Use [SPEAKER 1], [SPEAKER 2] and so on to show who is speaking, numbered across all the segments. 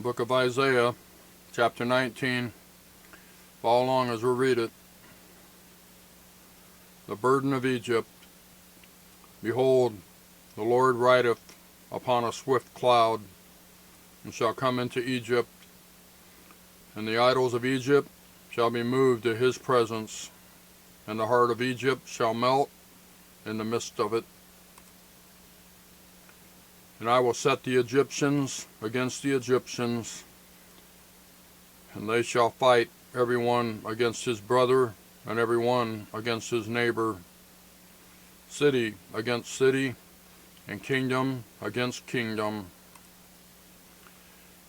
[SPEAKER 1] Book of Isaiah, chapter 19. Follow along as we read it. The burden of Egypt. Behold, the Lord rideth upon a swift cloud, and shall come into Egypt, and the idols of Egypt shall be moved to his presence, and the heart of Egypt shall melt in the midst of it. And I will set the Egyptians against the Egyptians, and they shall fight every one against his brother, and every one against his neighbor, city against city, and kingdom against kingdom.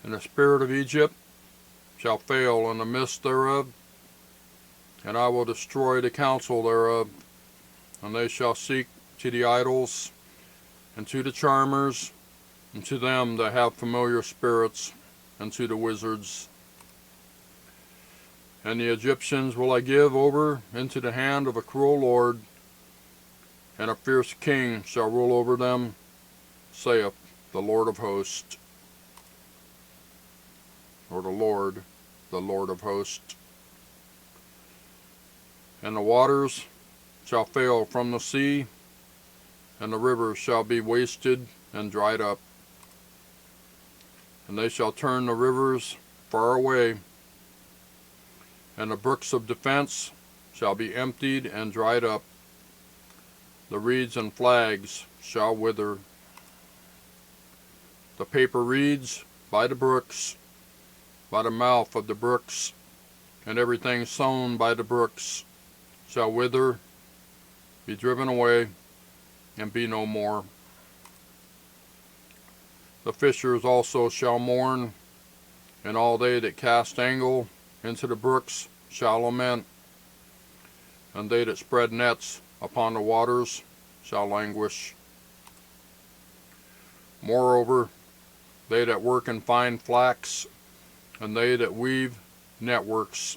[SPEAKER 1] And the spirit of Egypt shall fail in the midst thereof, and I will destroy the counsel thereof, and they shall seek to the idols, and to the charmers, and to them that have familiar spirits, and to the wizards. And the Egyptians will I give over into the hand of a cruel lord, and a fierce king shall rule over them, saith the Lord of hosts. Or the Lord of hosts. And the waters shall fail from the sea, and the rivers shall be wasted and dried up. And they shall turn the rivers far away, and the brooks of defense shall be emptied and dried up. The reeds and flags shall wither. The paper reeds by the brooks, by the mouth of the brooks, and everything sown by the brooks shall wither, be driven away, and be no more. The fishers also shall mourn, and all they that cast angle into the brooks shall lament, and they that spread nets upon the waters shall languish. Moreover, they that work in fine flax, and they that weave networks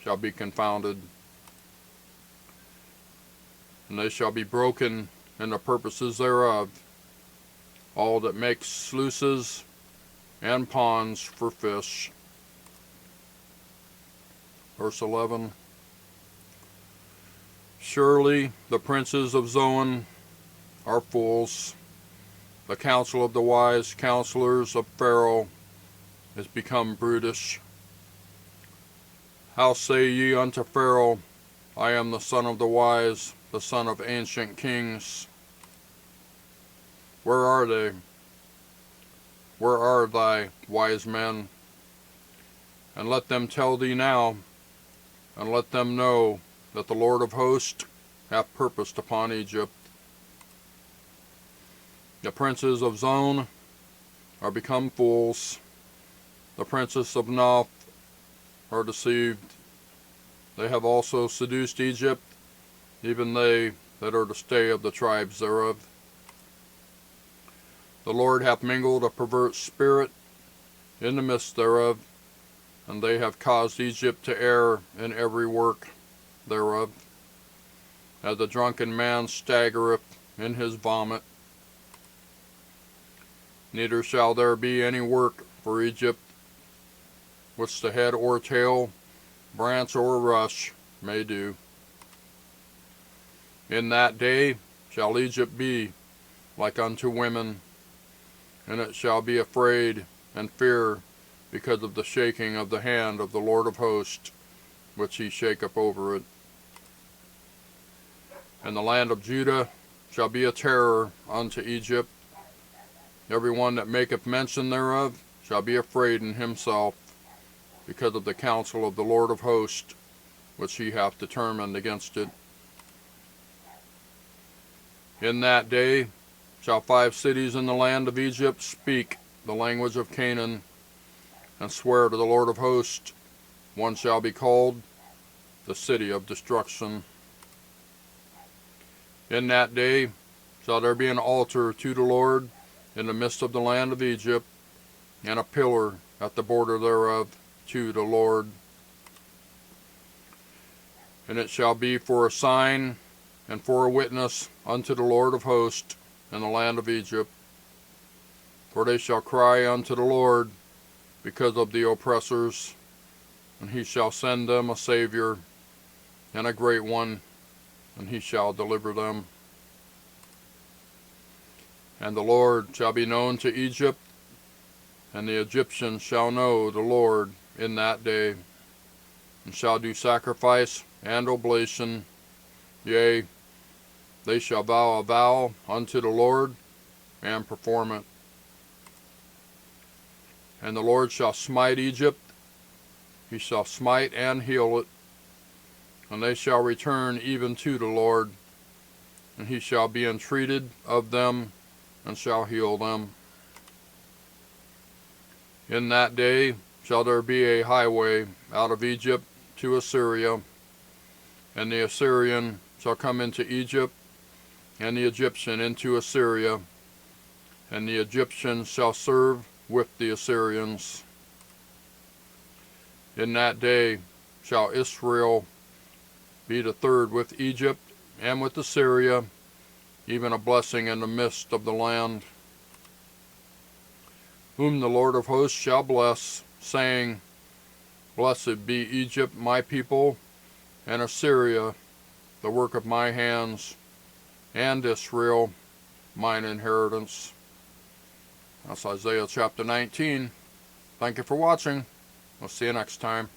[SPEAKER 1] shall be confounded, and they shall be broken in the purposes thereof, all that make sluices and ponds for fish. Verse 11. Surely the princes of Zoan are fools. The counsel of the wise counselors of Pharaoh is become brutish. How say ye unto Pharaoh, I am the son of the wise, the son of ancient kings? Where are they? Where are thy wise men? And let them tell thee now, and let them know that the Lord of hosts hath purposed upon Egypt. The princes of Zoan are become fools. The princes of Noph are deceived. They have also seduced Egypt, even they that are the stay of the tribes thereof. The Lord hath mingled a perverse spirit in the midst thereof, and they have caused Egypt to err in every work thereof, as the drunken man staggereth in his vomit. Neither shall there be any work for Egypt, which the head or tail, branch or rush may do. In that day shall Egypt be like unto women, and it shall be afraid and fear because of the shaking of the hand of the Lord of hosts, which he shaketh over it. And the land of Judah shall be a terror unto Egypt. Every one that maketh mention thereof shall be afraid in himself, because of the counsel of the Lord of hosts, which he hath determined against it. In that day shall 5 cities in the land of Egypt speak the language of Canaan, and swear to the Lord of hosts. One shall be called the city of destruction. In that day shall there be an altar to the Lord in the midst of the land of Egypt, and a pillar at the border thereof to the Lord. And it shall be for a sign and for a witness unto the Lord of hosts in the land of Egypt. For they shall cry unto the Lord, because of the oppressors, and he shall send them a Savior, and a great one, and he shall deliver them. And the Lord shall be known to Egypt, and the Egyptians shall know the Lord in that day, and shall do sacrifice and oblation, yea, they shall vow a vow unto the Lord, and perform it. And the Lord shall smite Egypt, he shall smite and heal it, and they shall return even to the Lord, and he shall be entreated of them, and shall heal them. In that day shall there be a highway out of Egypt to Assyria, and the Assyrian shall come into Egypt, and the Egyptian into Assyria, and the Egyptians shall serve with the Assyrians. In that day shall Israel be the third with Egypt and with Assyria, even a blessing in the midst of the land, whom the Lord of hosts shall bless, saying, Blessed be Egypt, my people, and Assyria, the work of my hands, and Israel, mine inheritance. That's Isaiah chapter 19. Thank you for watching. We'll see you next time.